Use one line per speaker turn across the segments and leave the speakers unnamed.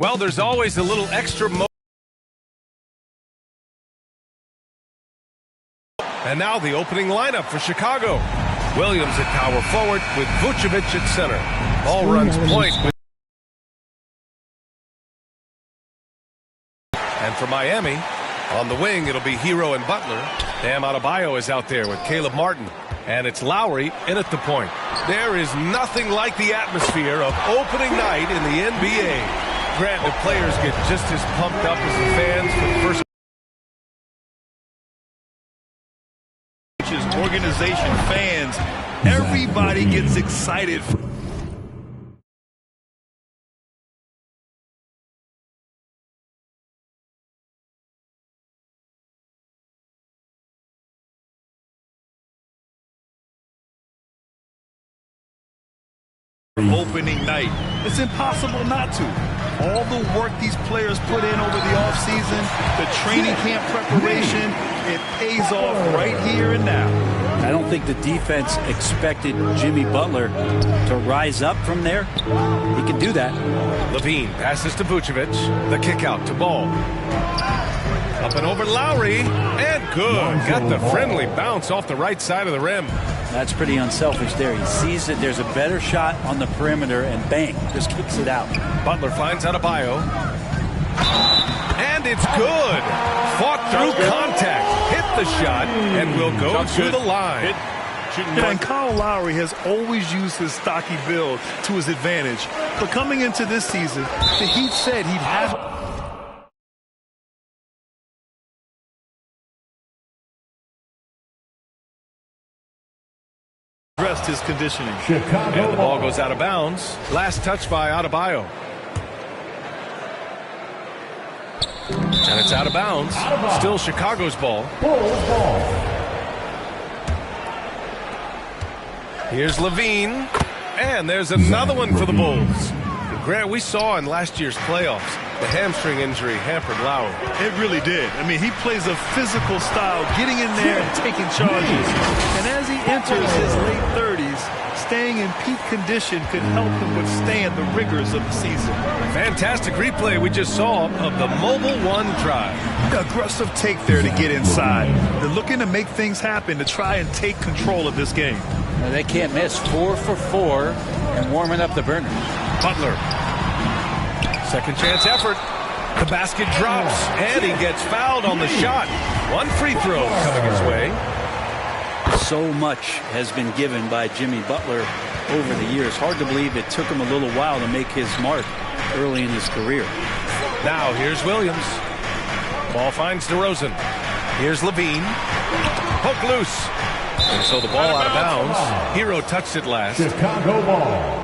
Well, there's always a little extra And now the opening lineup for Chicago. Williams at power forward with Vucevic at center. Ball runs point. And for Miami, on the wing, it'll be Hero and Butler. Bam Adebayo is out there with Caleb Martin. And it's Lowry in at the point. There is nothing like the atmosphere of opening night in the NBA. Grant, the players get just as pumped up as the fans for the first.
Organization, fans, everybody gets excited. Opening night. It's impossible not to. All the work these players put in over the offseason, the training camp preparation, it pays off right here and now.
I don't think the defense expected Jimmy Butler to rise up from there. He can do that.
Levine passes to Vucevic. The kick out to Ball. Up and over Lowry. And good. Got the friendly bounce off the right side of the rim.
That's pretty unselfish there. He sees that there's a better shot on the perimeter and bang, just kicks it out.
Butler finds Adebayo. And it's good. Fought through contact. Hit the shot and will go to the line.
And Kyle Lowry has always used his stocky build to his advantage. But coming into this season, the Heat said he'd have addressed his conditioning.
And the ball goes out of bounds. Last touch by Adebayo. And it's out of bounds. Still Chicago's ball. Here's Levine. And there's another one for the Bulls. Grant, we saw in last year's playoffs, the hamstring injury hampered Lowry.
It really did. I mean, he plays a physical style, getting in there and taking charges. And as he enters his late 30s, staying in peak condition could help him withstand the rigors of the season.
Fantastic replay we just saw of the Mobile One drive.
Aggressive take there to get inside. They're looking to make things happen to try and take control of this game.
They can't miss. 4 for 4 and warming up the burner.
Butler. Second chance effort. The basket drops, and he gets fouled on the shot. One free throw coming his way.
So much has been given by Jimmy Butler over the years. Hard to believe it took him a little while to make his mark early in his career.
Now here's Williams. Ball finds DeRozan. Here's Levine. Poke loose. And so the ball out of bounds. Hero touched it last.
Chicago ball.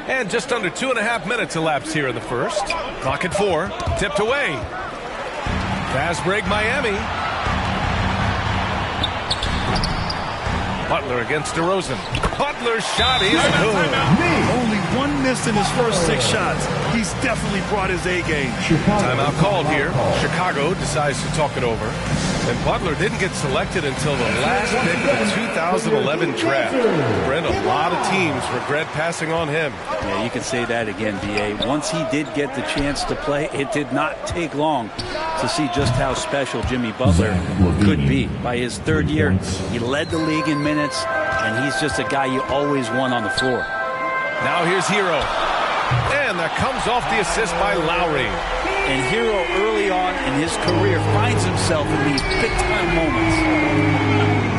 And just under 2.5 minutes elapsed here in the first. Clock at 4. Tipped away. Fast break Miami. Butler against DeRozan. Butler's shot is good.
Only one miss in his first 6 shots. He's definitely brought his A game.
Timeout called here. Chicago decides to talk it over. And Butler didn't get selected until the last pick of the 2011 draft. Brent, a lot of teams regret passing on him.
Yeah, you can say that again, B.A. Once he did get the chance to play, it did not take long to see just how special Jimmy Butler could be. By his 3rd year, he led the league in minutes, and he's just a guy you always want on the floor.
Now here's Hero. And that comes off the assist by Lowry.
And Hero early on in his career finds himself in these big-time moments.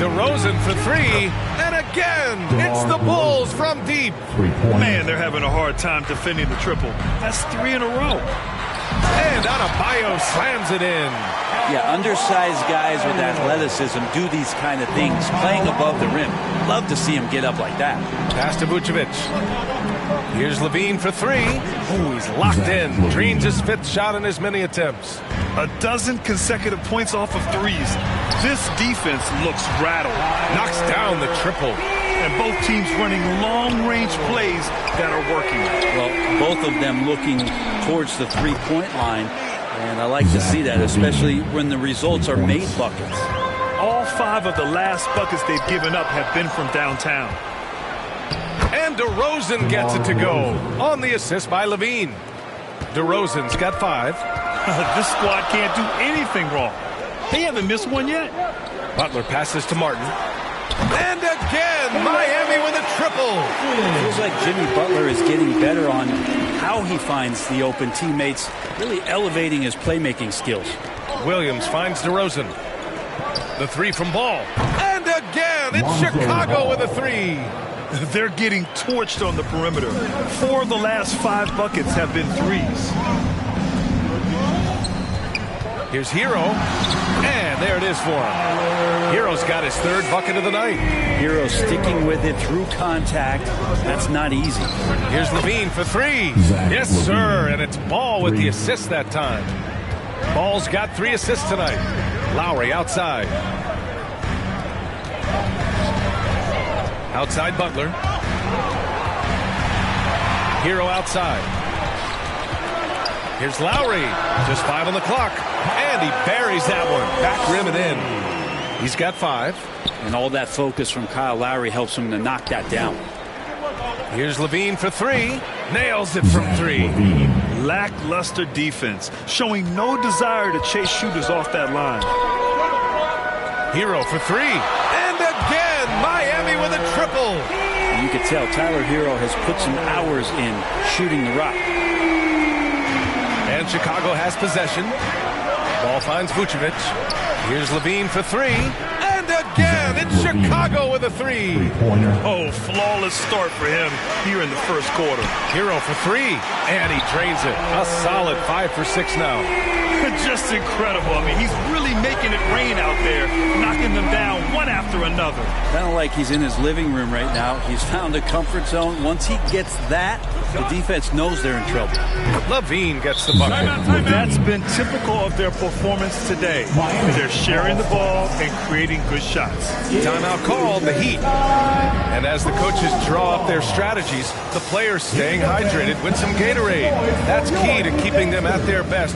DeRozan for 3, and again, it's the Bulls from deep.
Man, they're having a hard time defending the triple. That's 3 in a row.
And Adebayo slams it in.
Yeah, undersized guys with athleticism do these kind of things, playing above the rim. Love to see him get up like that.
Pass to Vucevic. Here's Levine for 3. Oh, he's locked in. Drains his 5th shot in as many attempts.
A dozen consecutive points off of 3s. This defense looks rattled.
Knocks down the triple.
And both teams running long-range plays that are working.
Well, both of them looking towards the three-point line. And I like to see that, especially when the results are made buckets.
All 5 of the last buckets they've given up have been from downtown.
And DeRozan gets it to go on the assist by Levine. DeRozan's got 5.
This squad can't do anything wrong. They haven't missed one yet.
Butler passes to Martin. And again, Miami with a triple.
It feels like Jimmy Butler is getting better on how he finds the open teammates, really elevating his playmaking skills.
Williams finds DeRozan. The 3 from Ball. And again, it's Chicago with a 3.
They're getting torched on the perimeter. 4 of the last 5 buckets have been 3s.
Here's Hero. And there it is for him. Hero's got his 3rd bucket of the night.
Hero sticking with it through contact. That's not easy.
Here's Levine for 3. Yes, sir. And it's Ball with the assist that time. Ball's got 3 assists tonight. Lowry outside. Outside Butler. Hero outside. Here's Lowry. Just 5 on the clock. And he buries that one. Back rim and in. He's got 5.
And all that focus from Kyle Lowry helps him to knock that down.
Here's Levine for 3. Nails it from 3.
Lackluster defense, showing no desire to chase shooters off that line.
Hero for 3. And again, Miami with a triple.
You can tell Tyler Hero has put some hours in shooting the rock.
And Chicago has possession. Ball finds Vucevic. Here's Levine for 3. And again, it's Chicago with a 3.
Oh, flawless start for him here in the first quarter.
Hero for 3. And he drains it. A solid 5 for 6 now.
Just incredible. I mean, he's really making it rain out there, knocking them down one after another.
Kind of like he's in his living room right now. He's found a comfort zone. Once he gets that, the defense knows they're in trouble.
Levine gets the bucket.
That's been typical of their performance today. They're sharing the ball and creating good shots.
Timeout called, the Heat. And as the coaches draw up their strategies, the players staying hydrated with some Gatorade. That's key to keeping them at their best.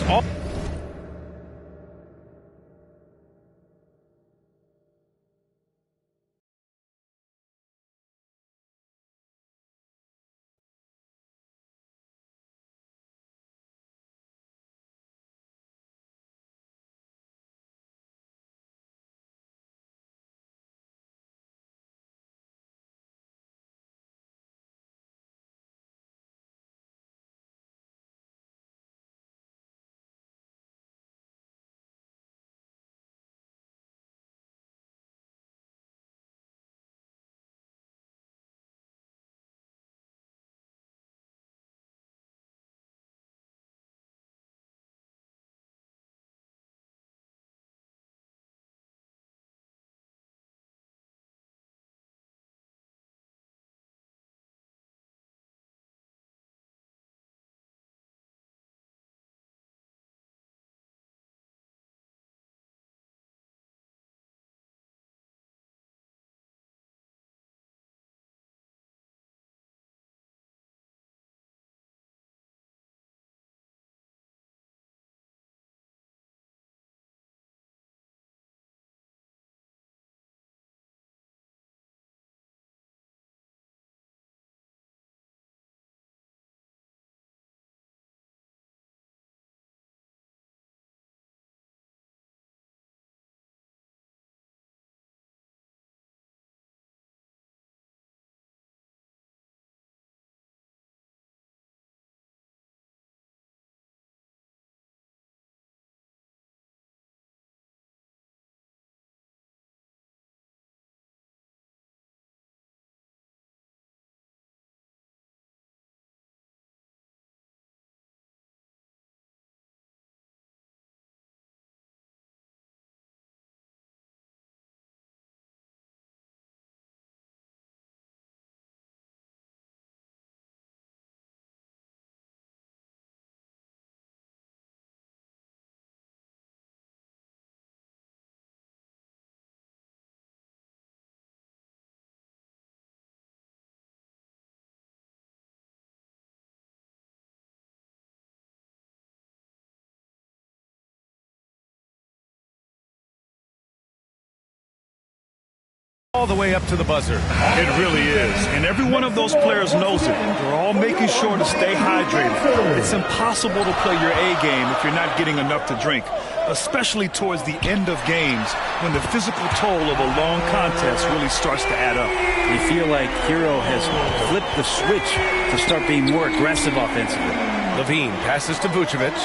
all the way up to the buzzer.
It really is. And every one of those players knows it. They're all making sure to stay hydrated. It's impossible to play your A game if you're not getting enough to drink, especially towards the end of games when the physical toll of a long contest really starts to add up.
You feel like Hero has flipped the switch to start being more aggressive offensively.
Levine passes to Vucevic.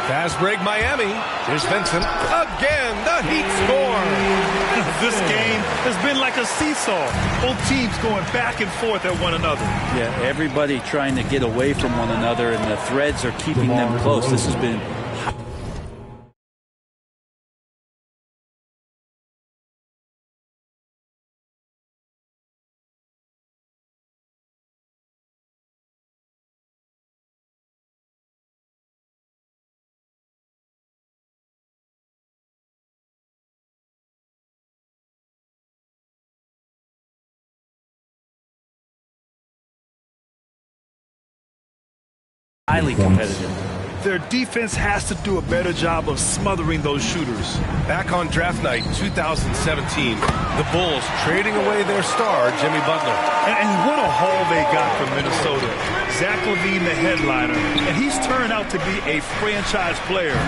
Fast break Miami. Here's Vincent. Again, the Heat score.
This game has been like a seesaw. Both teams going back and forth at one another.
Yeah, everybody trying to get away from one another, and the threads are keeping them close. This has been... highly competitive.
Their defense has to do a better job of smothering those shooters.
Back on draft night 2017, the Bulls trading away their star, Jimmy Butler.
And what a haul they got from Minnesota. Zach LaVine, the headliner, and he's turned out to be a franchise player.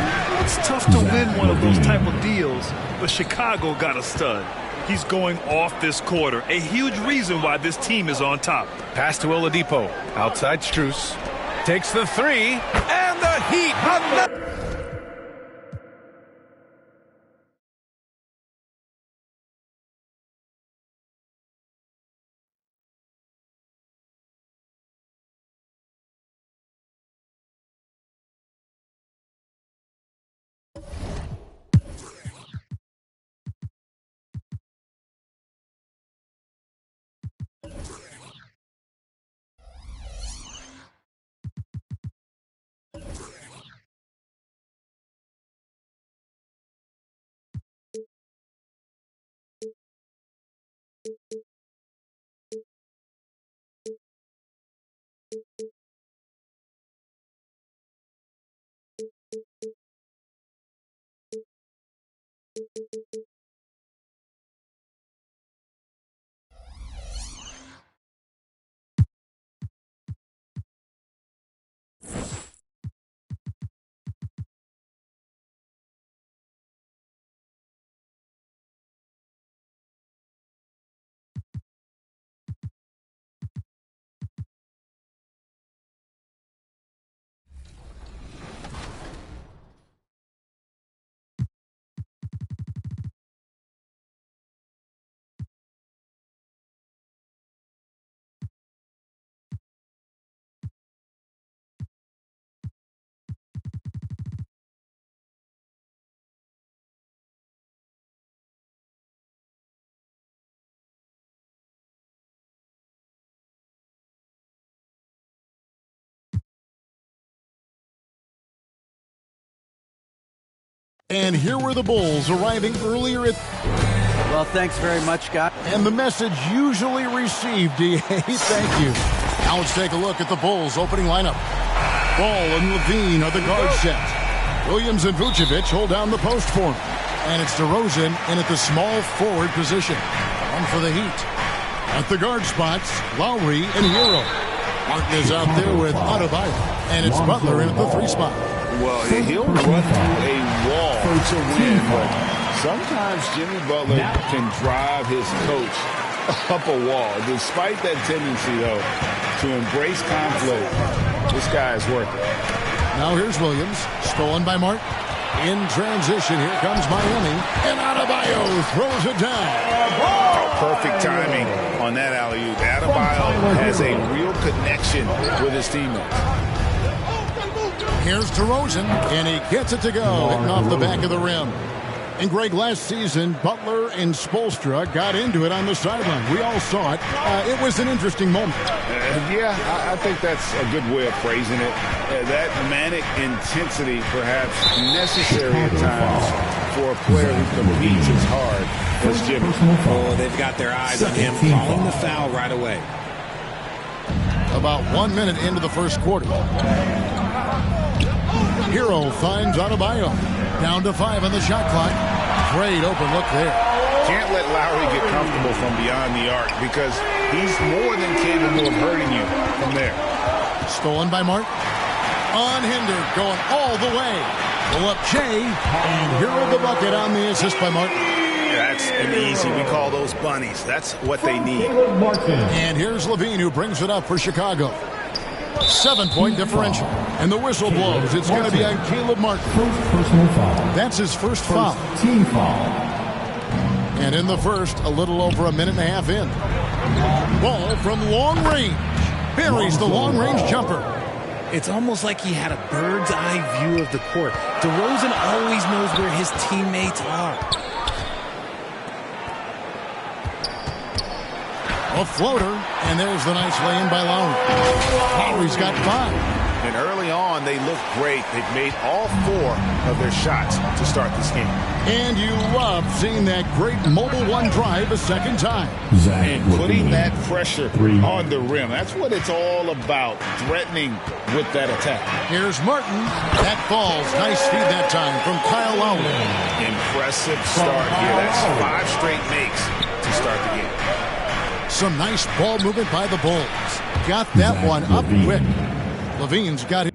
It's tough to win one of those type of deals, but Chicago got a stud. He's going off this quarter, a huge reason why this team is on top.
Pass to Oladipo. Outside Strus. Takes the three, and the Heat on the...
And here were the Bulls arriving earlier at...
Well, thanks very much, Scott.
And the message usually received, D.A. Thank you. Now let's take a look at the Bulls' opening lineup. Ball and Levine are the guard set. Williams and Vucevic hold down the post for him. And it's DeRozan in at the small forward position. One for the Heat. At the guard spots, Lowry and Hero. Martin is out there with Adebayo. And it's Butler in at the 3 spot.
Well, he'll run through a wall to win, but sometimes Jimmy Butler can drive his coach up a wall. Despite that tendency, though, to embrace conflict, this guy is working.
Now here's Williams, stolen by Martin. In transition, here comes Miami, and Adebayo throws it down.
Perfect timing on that alley-oop. Adebayo has a real connection with his teammates.
Here's DeRozan, and he gets it to go, hitting off the back of the rim. And Greg, last season, Butler and Spoelstra got into it on the sideline. We all saw it. It was an interesting moment.
Yeah, I think that's a good way of phrasing it. That manic intensity, perhaps necessary at times for a player who competes as hard as Jimmy.
Oh, they've got their eyes on him, calling the foul right away.
About 1 minute into the first quarter. Hero finds Adebayo. Down to 5 on the shot clock. Great open look there.
Can't let Lowry get comfortable from beyond the arc because he's more than capable of hurting you from there.
Stolen by Martin. Unhindered, going all the way. Pull up Jay, and here are the bucket on the assist by Martin.
That's an easy. We call those bunnies. That's what they need.
And here's Levine, who brings it up for Chicago. 7-point differential. And the whistle blows. It's going to be on Caleb Martin.
Personal foul.
That's his first foul.
Team foul.
And in the first, a little over a minute and a half in. Ball from long range. Buries the long-range jumper.
It's almost like he had a bird's eye view of the court. DeRozan always knows where his teammates are.
A floater, and there's the nice lay-in by Lowry. Lowry's got 5.
And early on, they look great. They've made all 4 of their shots to start this game.
And you love seeing that great mobile one drive a second time.
And putting that pressure on the rim. That's what it's all about, threatening with that attack.
Here's Martin. That falls. Nice feed that time from Kyle Lowry.
Impressive start here. That's 5 straight makes to start the game.
Some nice ball movement by the Bulls. Got that one up quick. Levine's got it.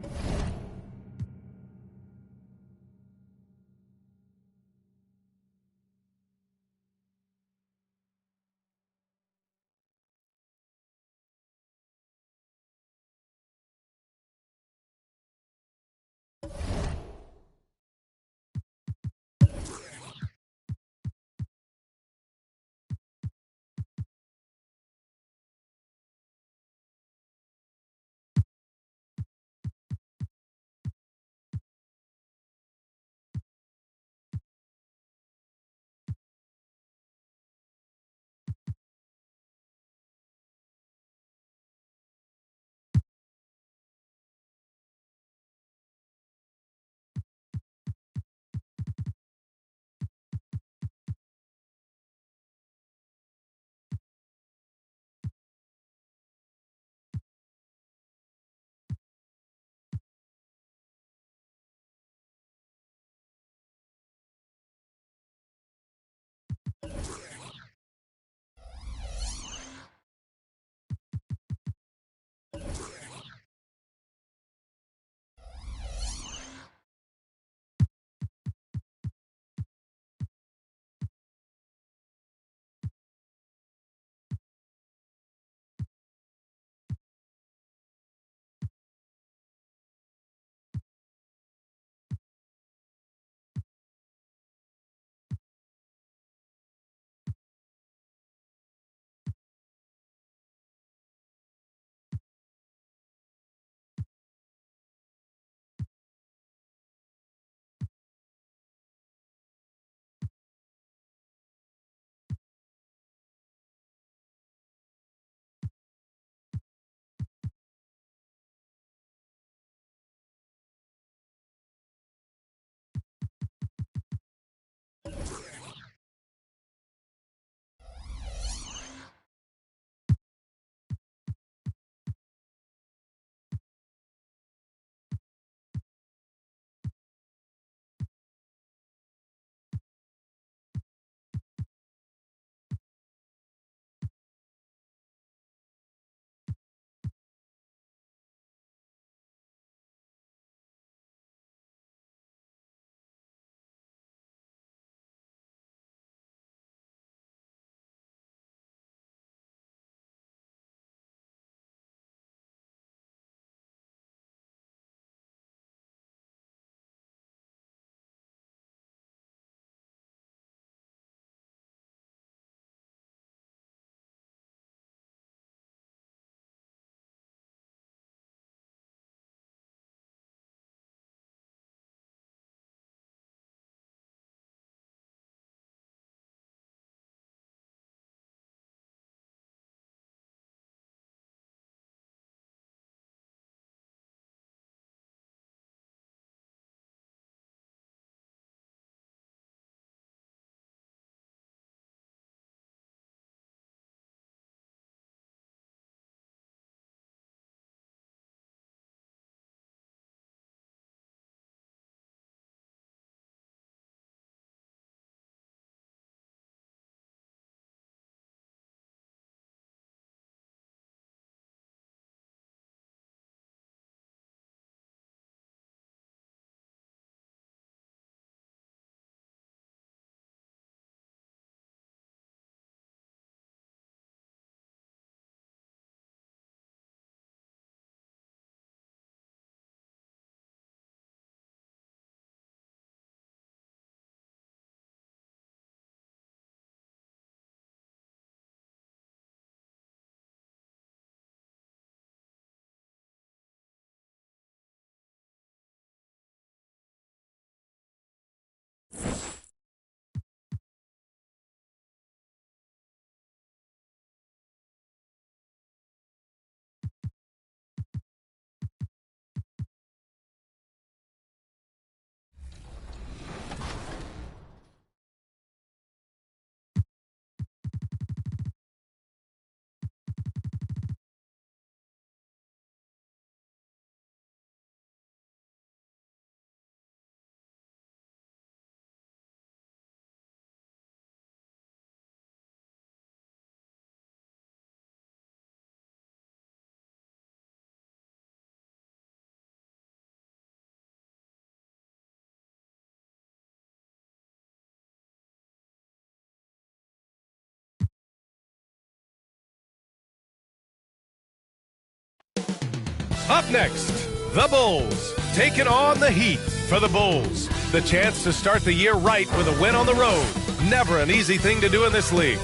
Up next, the Bulls taking on the Heat. For the Bulls, the chance to start the year right with a win on the road. Never an easy thing to do in this league.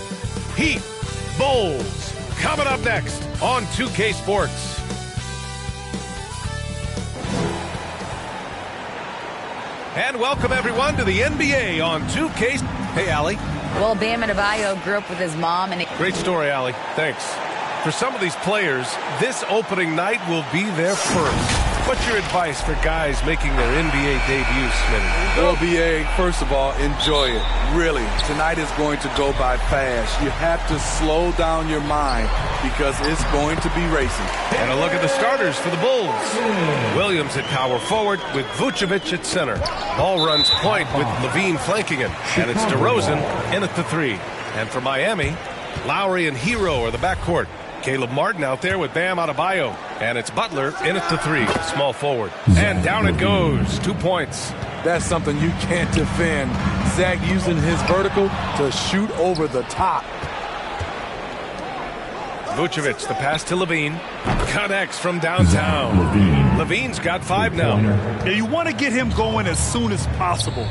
Heat, Bulls, coming up next on 2K Sports. And welcome everyone to the NBA on 2K. Hey, Allie.
Well, Bam Adebayo grew up with his mom.
Great story, Allie. Thanks. For some of these players, this opening night will be their first. What's your advice for guys making their NBA debuts, Smitty?
Well, B.A., first of all, enjoy it. Really. Tonight is going to go by fast. You have to slow down your mind because it's going to be racing.
And a look at the starters for the Bulls. Williams at power forward with Vucevic at center. Ball runs point with Levine flanking him. And it's DeRozan in at the three. And for Miami, Lowry and Hero are the backcourt. Caleb Martin out there with Bam Adebayo. And it's Butler in at the three, small forward. And down it goes, 2 points.
That's something you can't defend. Zach using his vertical to shoot over the top.
Vucevic, the pass to Levine. Connects from downtown. Levine's got 5 now.
Yeah, you want to get him going as soon as possible.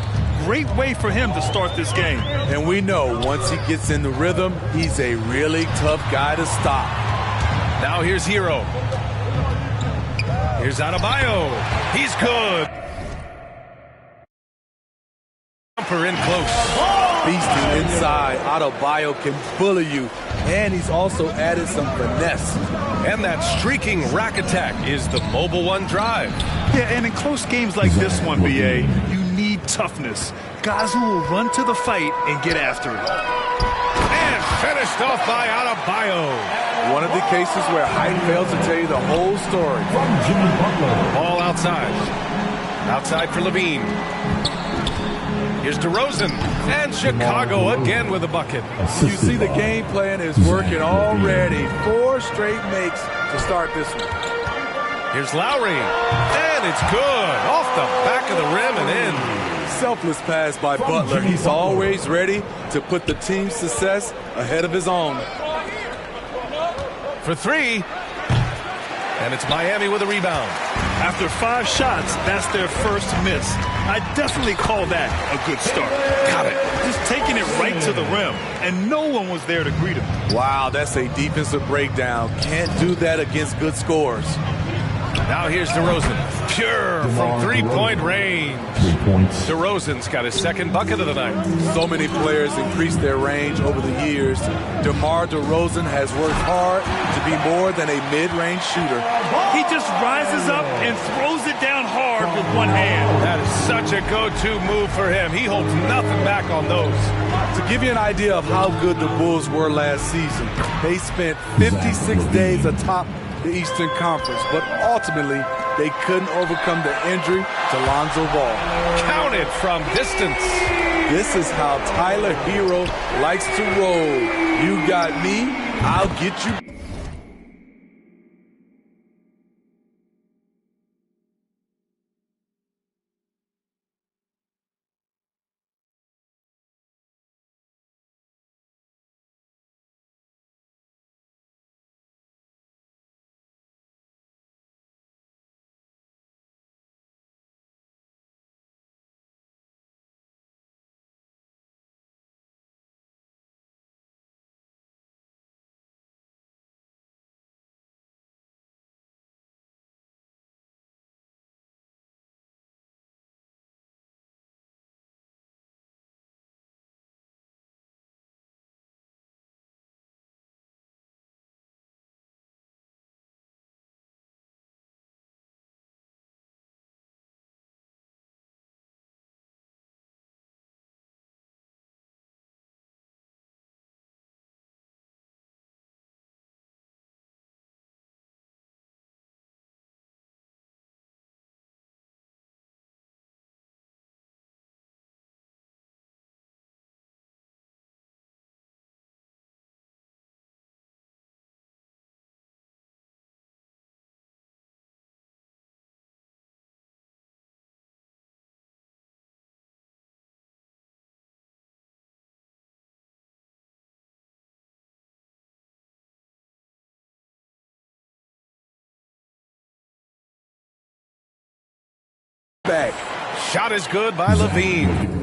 Great way for him to start this game.
And we know once he gets in the rhythm, he's a really tough guy to stop.
Now here's Hero. Here's Adebayo. He's good. Jumper in close.
Beastie inside. Adebayo can bully you. And he's also added some finesse.
And that streaking rack attack is the Mobile One drive.
Yeah, and in close games like this one, B.A., you need toughness. Guys who will run to the fight and get after it.
And finished off by Adebayo.
One of the cases where height fails to tell you the whole story.
Ball outside. Outside for Levine. Here's DeRozan. And Chicago again with a bucket.
You see the game plan is working already. 4 straight makes to start this one.
Here's Lowry. And it's good. Off the back of the rim and in.
Selfless pass by Butler. He's always ready to put the team's success ahead of his own.
For 3. And it's Miami with a rebound.
After 5 shots, that's their first miss. I definitely call that a good start.
Got it.
Just taking it right to the rim, and no one was there to greet him.
Wow, that's a defensive breakdown. Can't do that against good scores.
Now here's DeRozan. Pure from 3-point range. DeRozan's got his second bucket of the night.
So many players increased their range over the years. DeMar DeRozan has worked hard to be more than a mid-range shooter.
He just rises up and throws it down hard with one hand.
That is such a go-to move for him. He holds nothing back on those.
To give you an idea of how good the Bulls were last season, they spent 56 days atop the Eastern Conference, but ultimately they couldn't overcome the injury to Lonzo Ball.
Counted from distance.
This is how Tyler Hero likes to roll. You got me, I'll get you. back.
Shot is good by Levine.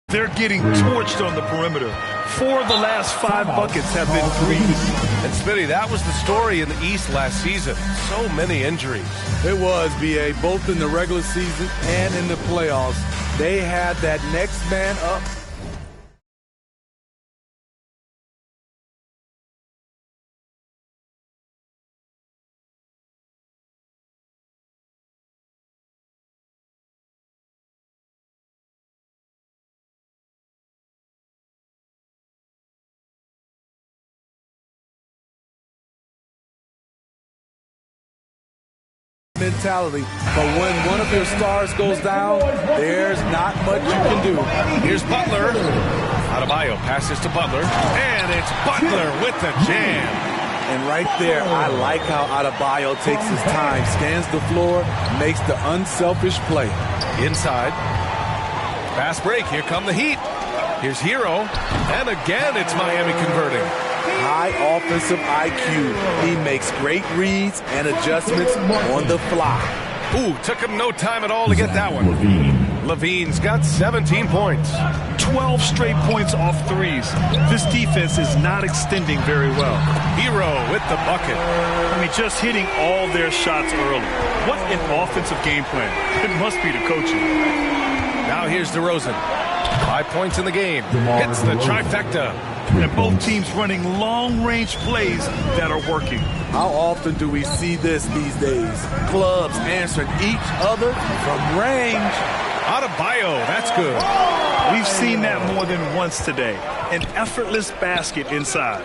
They're getting torched on the perimeter. 4 of the last 5 buckets have been threes.
And Smitty, that was the story in the East last season. So many injuries.
It was, B.A., both in the regular season and in the playoffs. They had that next man up. Mentality, but when one of your stars goes down, there's not much you can do.
Here's Butler. Adebayo passes to Butler, and it's Butler with the jam.
And right there, I like how Adebayo takes his time, scans the floor, makes the unselfish play.
Inside. Fast break. Here come the Heat. Here's Hero, and again it's Miami converting.
High offensive IQ. He makes great reads and adjustments on the fly.
Ooh, took him no time at all to get that one. Levine's got 17 points.
12 straight points off threes. This defense is not extending very well.
Hero with the bucket.
I mean, just hitting all their shots early. What an offensive game plan. It must be the coaching.
Now here's DeRozan. 5 points in the game. Hits the trifecta.
And both teams running long-range plays that are working.
How often do we see this these days? Clubs answering each other from range.
Adebayo, that's good.
We've seen that more than once today. An effortless basket inside.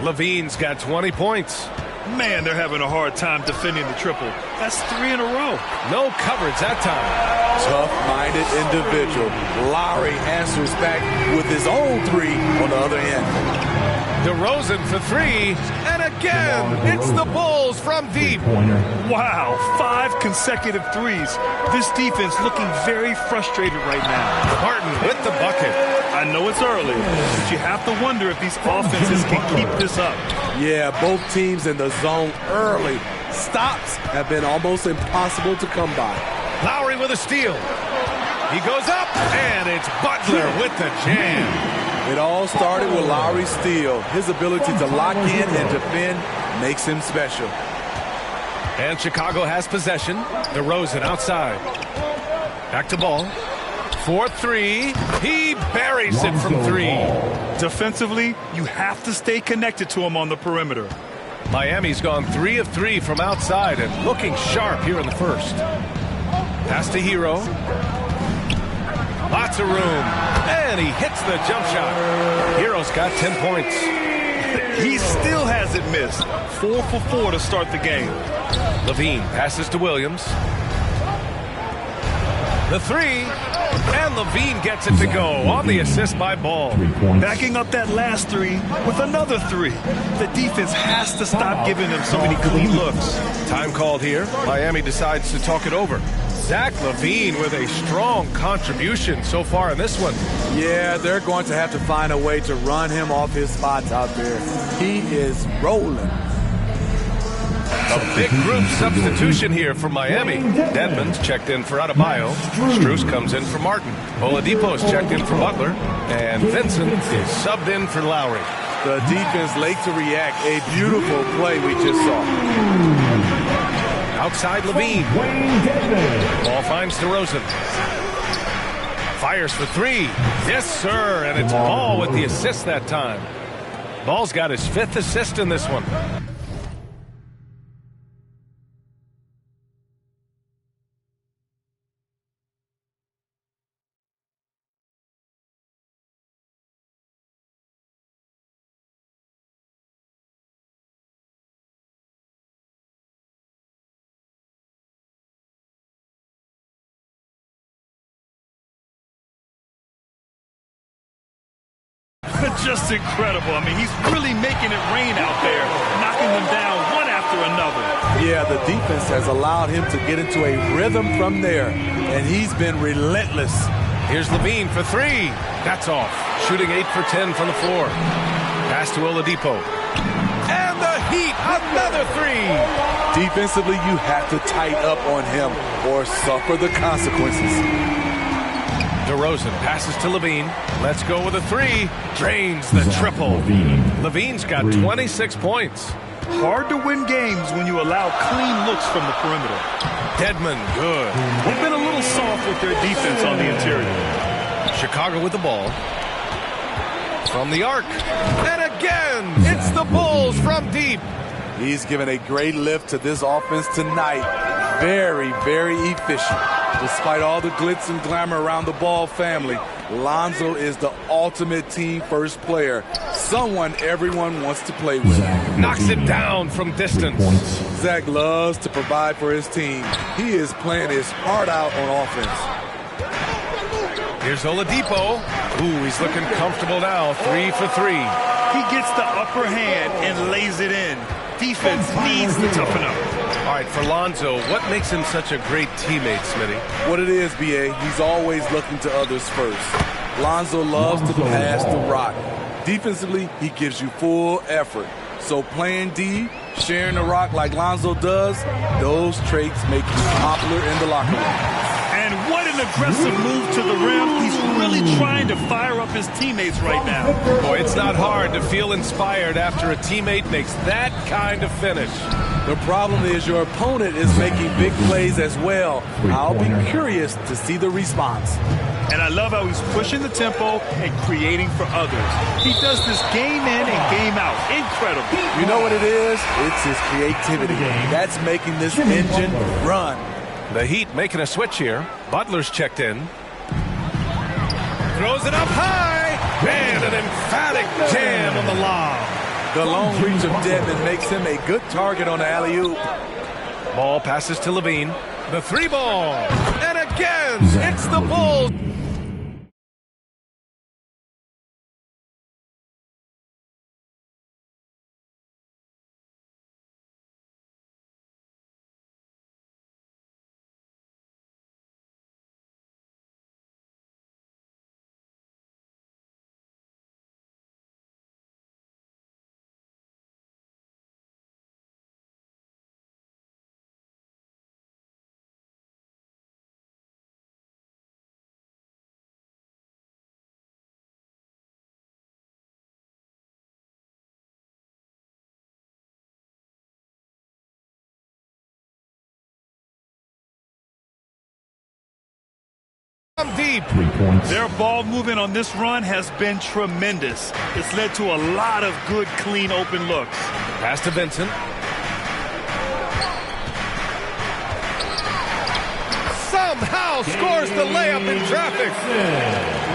Levine's got 20 points.
Man, they're having a hard time defending the triple. That's 3 in a row.
No coverage that time.
Tough-minded individual. Lowry answers back with his own 3 on the other end.
DeRozan for 3, and again, it's the Bulls from deep.
Wow, 5 consecutive threes. This defense looking very frustrated right now.
Martin with the bucket.
I know it's early, but you have to wonder if these offenses can keep this up.
Yeah, both teams in the zone early. Stops have been almost impossible to come by.
Lowry with a steal. He goes up, and it's Butler with the jam.
It all started with Lowry's steal. His ability to lock in and defend makes him special.
And Chicago has possession. DeRozan outside. Back to ball. 4-3. He buries it from 3.
Defensively, you have to stay connected to him on the perimeter.
Miami's gone 3 of 3 from outside and looking sharp here in the first. Pass to Hero. Lots of room. And he hits the jump shot. Hero's got 10 points.
He still hasn't missed. 4 for 4 to start the game.
Levine passes to Williams. The 3. And Levine gets it to go on the assist by Ball.
Backing up that last 3 with another 3. The defense has to stop giving them so many clean looks.
Time called here. Miami decides to talk it over. Zach LaVine with a strong contribution so far in this one.
Yeah, they're going to have to find a way to run him off his spots out there. He is rolling.
A big group substitution here for Miami. Dedmonds checked in for Adebayo. Strus comes in for Martin. Oladipo's checked in for Butler. And Vincent is subbed in for Lowry.
The defense late to react. A beautiful play we just saw.
Outside Levine. Ball finds DeRozan. Fires for 3. Yes, sir. And it's Ball with the assist that time. Ball's got his 5th assist in this one.
Just incredible. I mean, he's really making it rain out there, knocking them down one after another.
Yeah, the defense has allowed him to get into a rhythm from there, and he's been relentless.
Here's Levine for 3. That's off. Shooting 8 for 10 from the floor. Pass to Oladipo. Another three.
Defensively, you have to tighten up on him or suffer the consequences.
DeRozan passes to Levine. Let's go with a three. Drains the triple. Levine's got 26 points.
Hard to win games when you allow clean looks from the perimeter.
Dedmon, good.
They've been a little soft with their defense on the interior.
Chicago with the ball. From the arc. And again, it's the Bulls from deep.
He's given a great lift to this offense tonight. Very, very efficient. Despite all the glitz and glamour around the Ball family, Lonzo is the ultimate team-first player. Someone everyone wants to play with.
Knocks it down from distance.
Zach loves to provide for his team. He is playing his heart out on offense.
Here's Oladipo. Ooh, he's looking comfortable now. 3 for 3.
He gets the upper hand and lays it in. Defense needs to toughen up.
All right, for Lonzo, what makes him such a great teammate, Smitty?
What it is, B.A., he's always looking to others first. Lonzo loves to pass the rock. Defensively, he gives you full effort. So playing D, sharing the rock like Lonzo does, those traits make you popular in the locker room.
And what an aggressive move to the rim. He's really trying to fire up his teammates right now.
Boy, it's not hard to feel inspired after a teammate makes that kind of finish.
The problem is your opponent is making big plays as well. I'll be curious to see the response.
And I love how he's pushing the tempo and creating for others. He does this game in and game out. Incredible.
You know what it is? It's his creativity. That's making this engine run.
The Heat making a switch here. Butler's checked in. Throws it up high. And an emphatic jam on the lob.
The long reach of Dedmon makes him a good target on the alley-oop.
Ball passes to Levine. The three ball. And again, it's the Bulls. Deep.
3 points.
Their ball movement on this run has been tremendous. It's led to a lot of good, clean, open looks.
Pass to Vincent. Somehow scores the layup in traffic.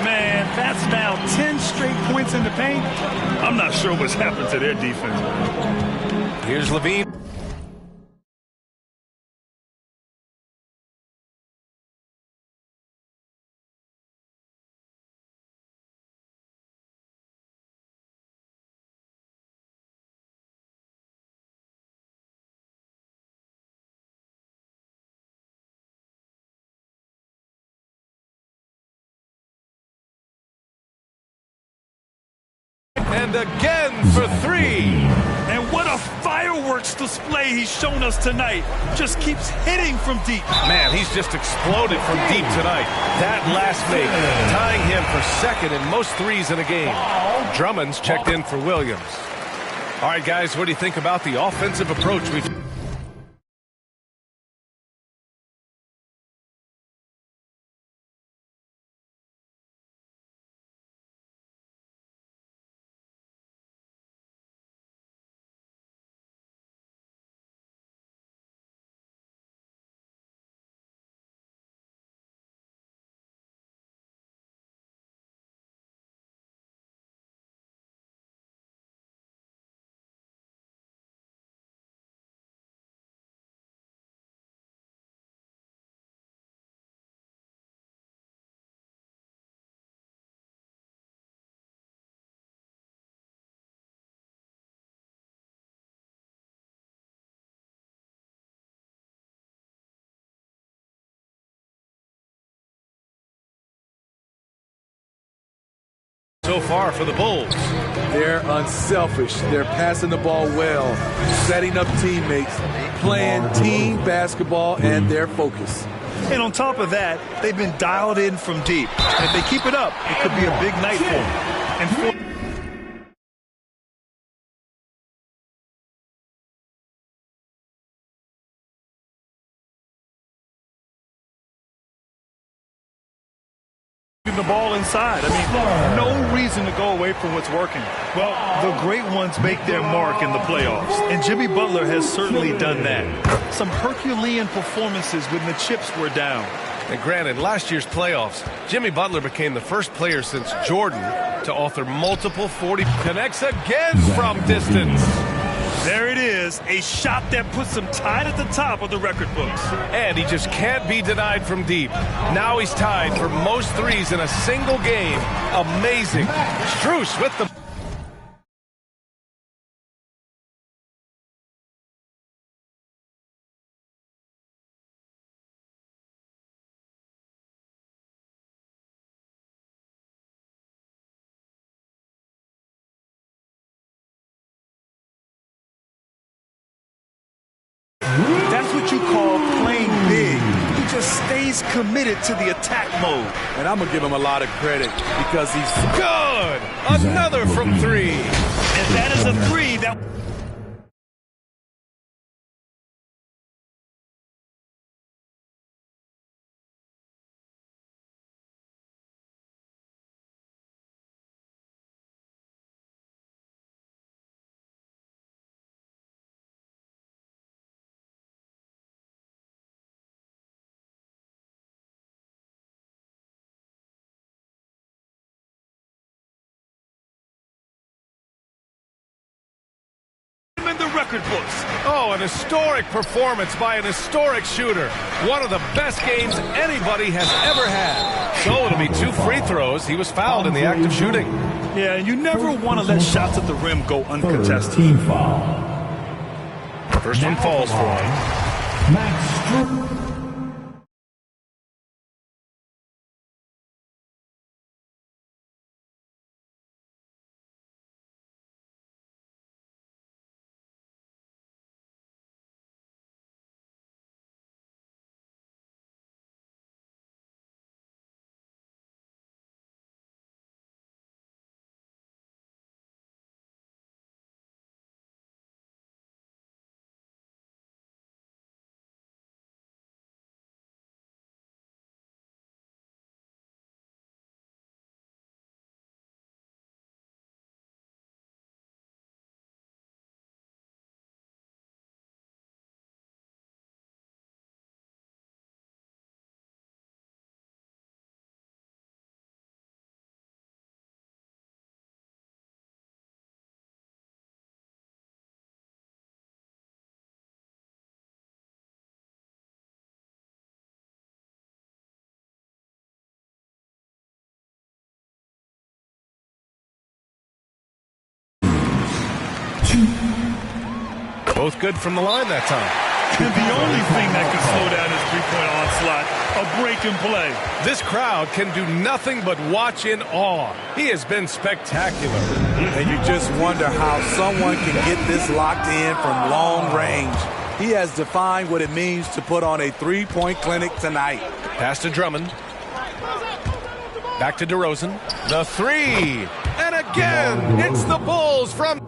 Man, that's now 10 straight points in the paint. I'm not sure what's happened to their defense.
Here's Levine. And again for 3.
And what a fireworks display he's shown us tonight. Just keeps hitting from deep.
Man, he's just exploded from deep tonight. That last make, tying him for second in most threes in a game. Drummond's checked in for Williams. All right, guys, what do you think about the offensive approach we've... so far for the Bulls.
They're unselfish. They're passing the ball well, setting up teammates, playing team basketball, and they're focused.
And on top of that, they've been dialed in from deep. And if they keep it up, it could be a big night for them. And the ball inside. I mean, no reason to go away from what's working. Well, the great ones make their mark in the playoffs, and Jimmy Butler has certainly done that. Some Herculean performances when the chips were down.
And granted, last year's playoffs, Jimmy Butler became the first player since Jordan to author multiple 40. Connects again from distance.
There it is, a shot that puts him tied at the top of the record books.
And he just can't be denied from deep. Now he's tied for most threes in a single game. Amazing. Strus with the...
That's what you call playing big. He just stays committed to the attack mode.
And I'm going to give him a lot of credit because he's
good. Another from three.
And that is a three that... in the record books.
Oh, an historic performance by an historic shooter. One of the best games anybody has ever had. So it'll be 2 free throws. He was fouled in the act of shooting.
Yeah, and you never want to let shots at the rim go uncontested.
Team foul.
First one falls for him.
Max Strus.
Both good from the line that time.
And the only thing that can slow down his three-point onslaught, a break and play.
This crowd can do nothing but watch in awe. He has been spectacular.
And you just wonder how someone can get this locked in from long range. He has defined what it means to put on a three-point clinic tonight.
Pass to Drummond. Back to DeRozan. The three. And again, it's the Bulls from...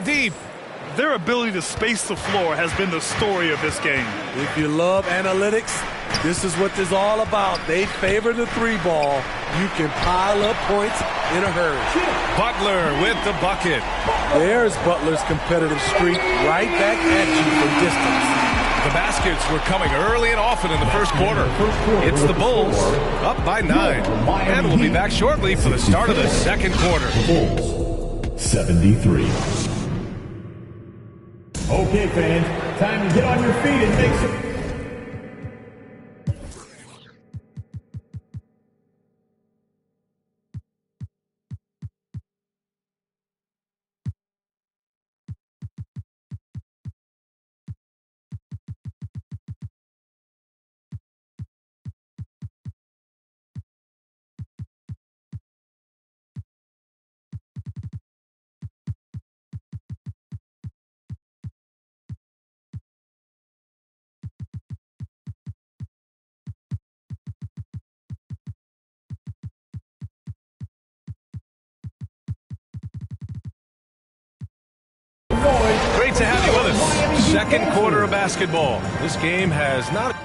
deep.
Their ability to space the floor has been the story of this game.
If you love analytics, this is what this is all about. They favor the three ball. You can pile up points in a hurry.
Butler with the bucket.
There's Butler's competitive streak right back at you from distance.
The baskets were coming early and often in the first quarter. It's the Bulls up by 9. And we'll be back shortly for the start of the second quarter.
Bulls 73. Okay, fans, time to get on your feet and make some...
Great to have you with us. Second quarter of basketball. This game has not...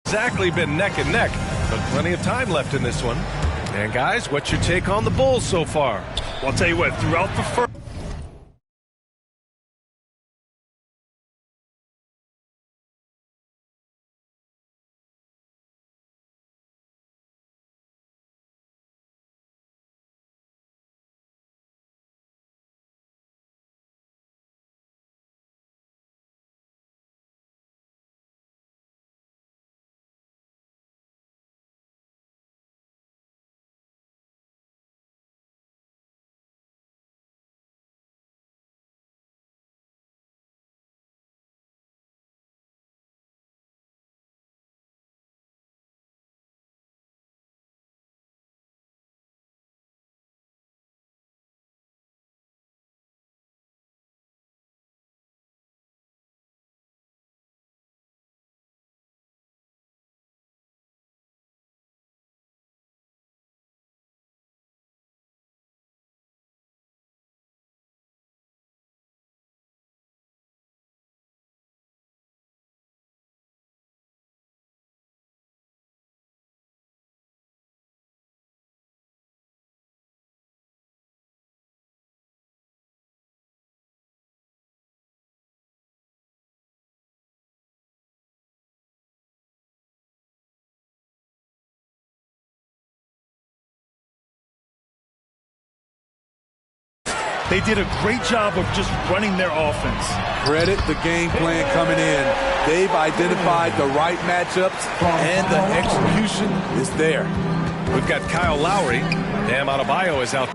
Exactly been neck and neck, but plenty of time left in this one. And guys, what's your take on the Bulls so far?
Well, I'll tell you what, throughout the first. They did a great job of just running their offense.
Credit the game plan coming in. They've identified the right matchups, and the execution is there.
We've got Kyle Lowry. Bam Adebayo is out.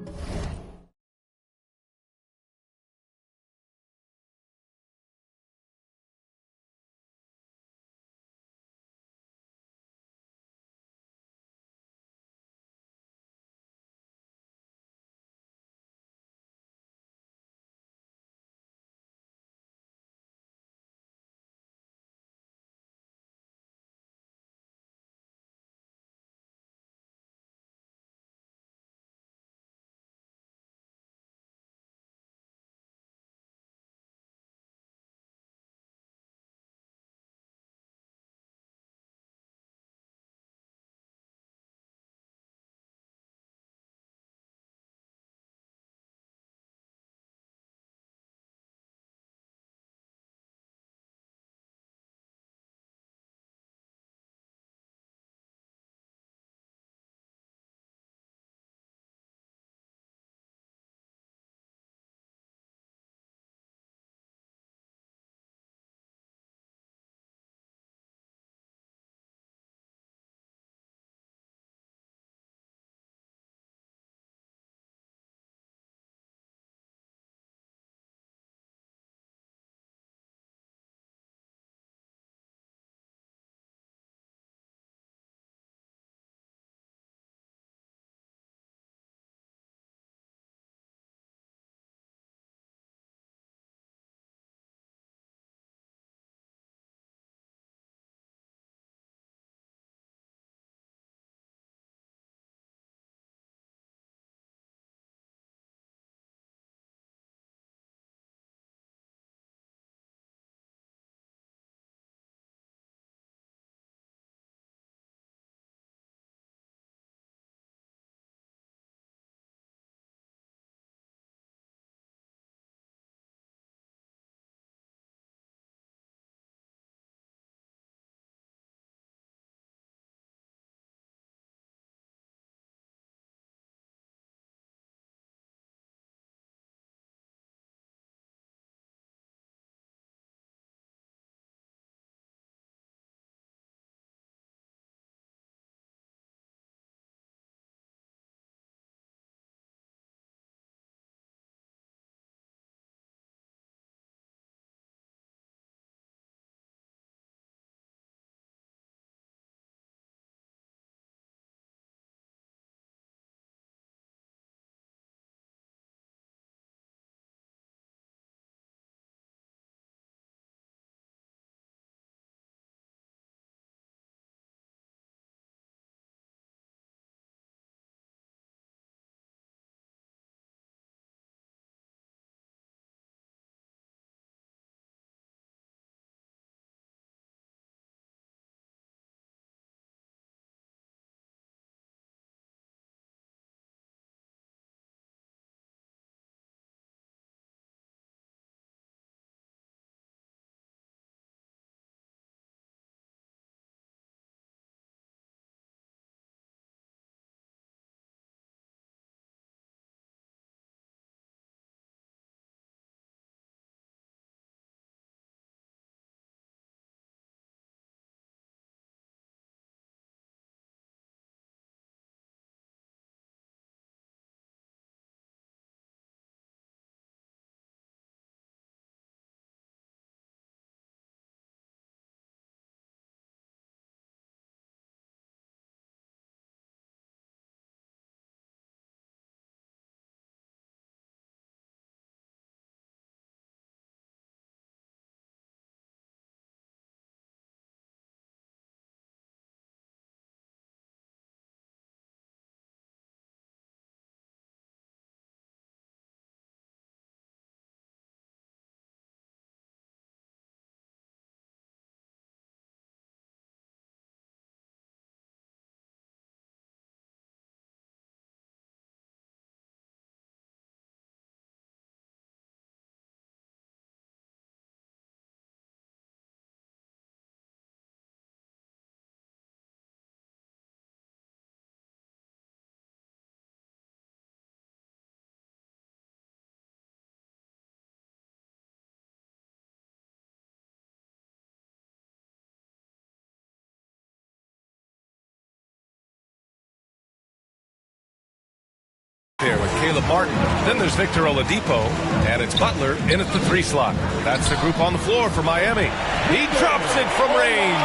there with Caleb Martin. Then there's Victor Oladipo, and it's Butler in at the 3 slot. That's the group on the floor for Miami. He drops it from range.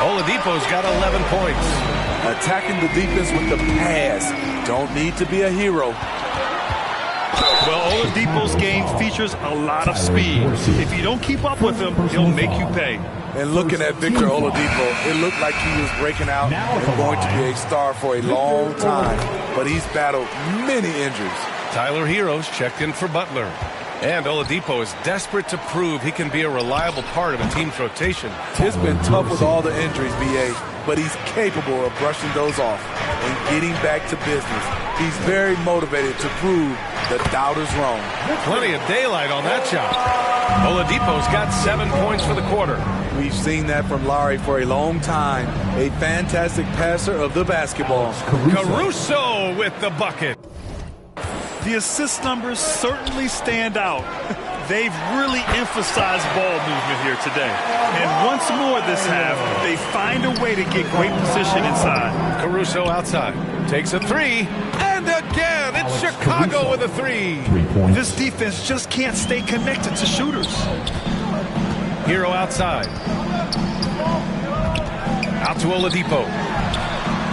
Oladipo's got 11 points.
Attacking the defense with the pass. Don't need to be a hero.
Well, Oladipo's game features a lot of speed. If you don't keep up with him, he'll make you pay.
And looking at Victor Oladipo, it looked like he was breaking out and going to be a star for a long time. But he's battled many injuries.
Tyler Hero's checked in for Butler. And Oladipo is desperate to prove he can be a reliable part of a team's rotation.
It's been tough with all the injuries, B.A., but he's capable of brushing those off and getting back to business. He's very motivated to prove the doubters wrong.
Plenty of daylight on that shot. Oladipo's got 7 points for the quarter.
We've seen that from Lowry for a long time. A fantastic passer of the basketball.
Caruso with the bucket.
The assist numbers certainly stand out. They've really emphasized ball movement here today. And once more this half, they find a way to get great position inside.
Caruso outside. Takes a 3. And again, it's Chicago with a 3.
This defense just can't stay connected to shooters.
Hero outside. Out to Oladipo.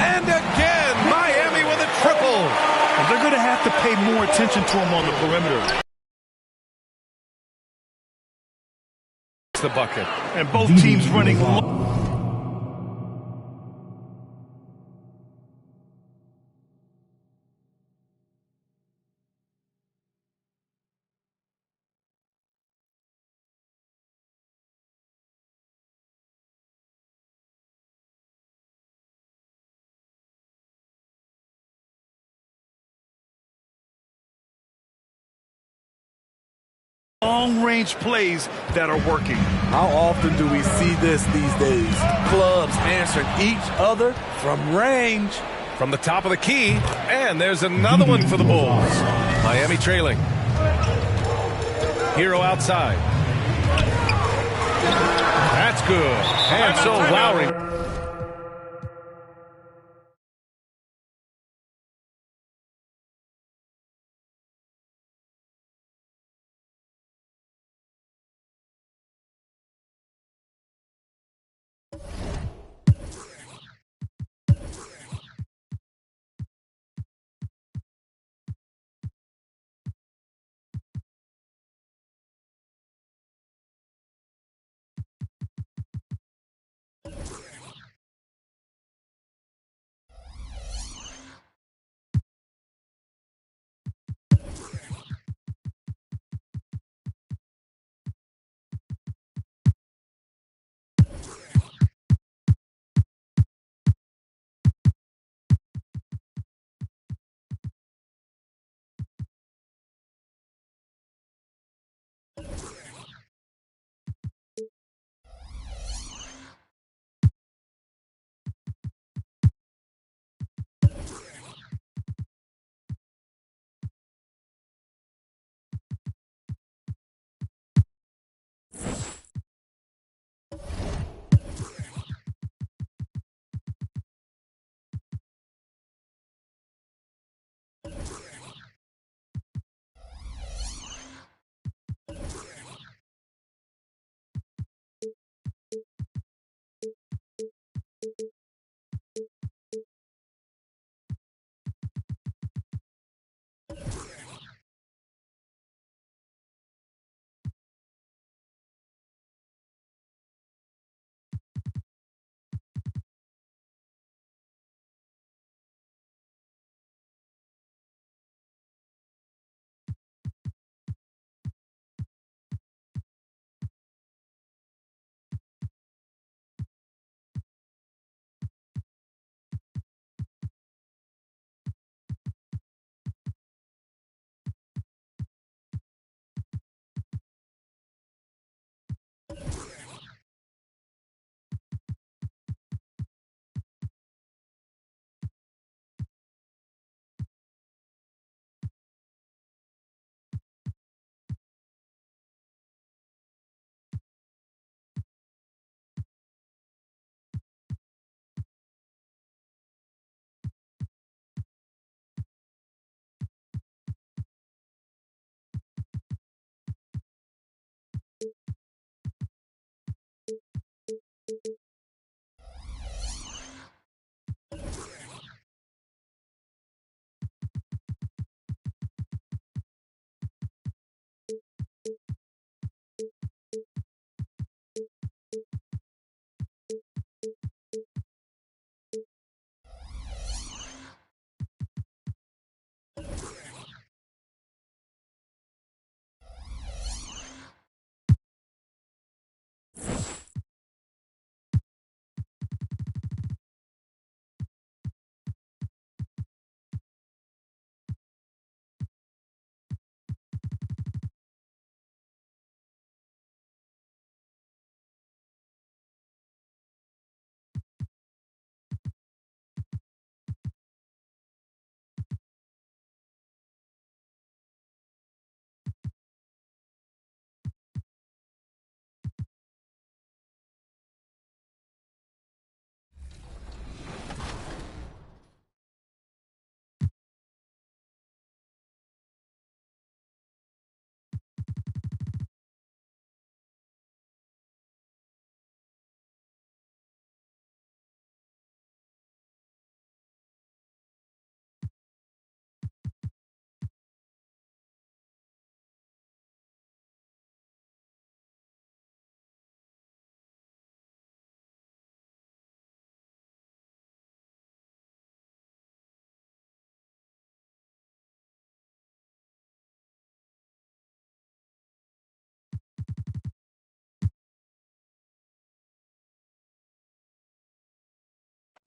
And again, Miami with a triple.
And they're going to have to pay more attention to him on the perimeter.
The bucket.
And both teams running low. Long-range plays that are working.
How often do we see this these days? Clubs answering each other from range.
From the top of the key, and there's another one for the Bulls. Miami trailing. Hero outside. That's good. And so Lowry.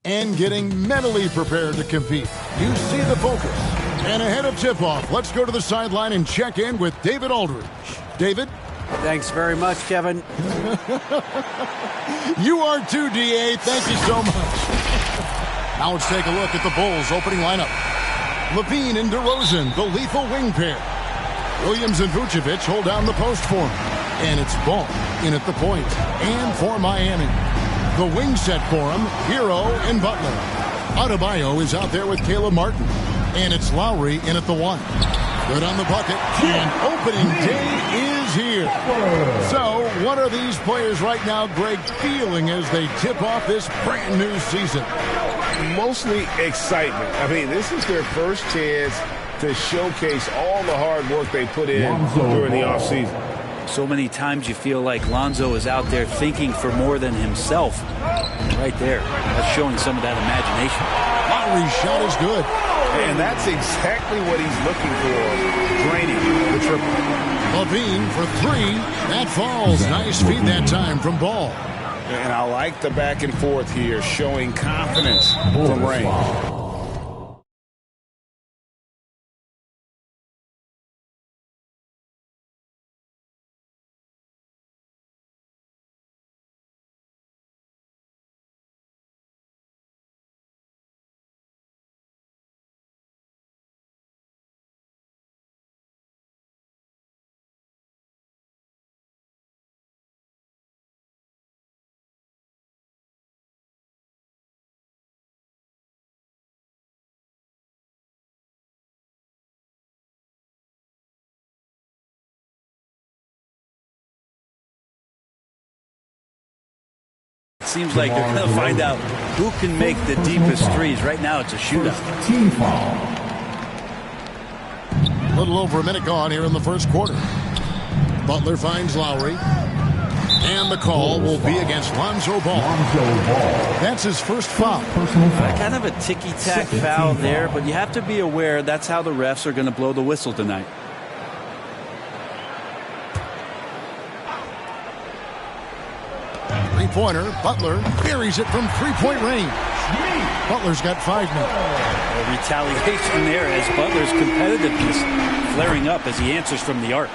And getting mentally prepared to compete. You see the focus. And ahead of tip-off, let's go to the sideline and check in with David Aldridge. David?
Thanks very much, Kevin.
You are too, D.A. Thank you so much. Now let's take a look at the Bulls' opening lineup. LaVine and DeRozan, the lethal wing pair. Williams and Vucevic hold down the post for him. And it's Ball in at the point. And for Miami, the wing set for him, Hero and Butler. Adebayo is out there with Caleb Martin. And it's Lowry in at the one. Good on the bucket. And opening day is here. So what are these players right now, Greg, feeling as they tip off this brand new season?
Mostly excitement. I mean, this is their first chance to showcase all the hard work they put in during the offseason.
So many times you feel like Lonzo is out there thinking for more than himself. Right there. That's showing some of that imagination.
Lowry's shot is good.
And that's exactly what he's looking for. Draining the triple.
LaVine for three. That falls. Nice feed that time from Ball.
And I like the back and forth here, showing confidence from Ray.
Seems like they're going to find out who can make the deepest threes. Right now, it's a shootout.
Team foul. A little over a minute gone here in the first quarter. Butler finds Lowry. And the call will be against Lonzo Ball. That's his first foul.
Kind of a ticky-tack foul there, but you have to be aware that's how the refs are going to blow the whistle tonight.
Three-pointer, Butler buries it from three-point range. Butler's got 5 now.
A retaliation there as Butler's competitiveness flaring up as he answers from the arc.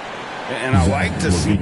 And I like to see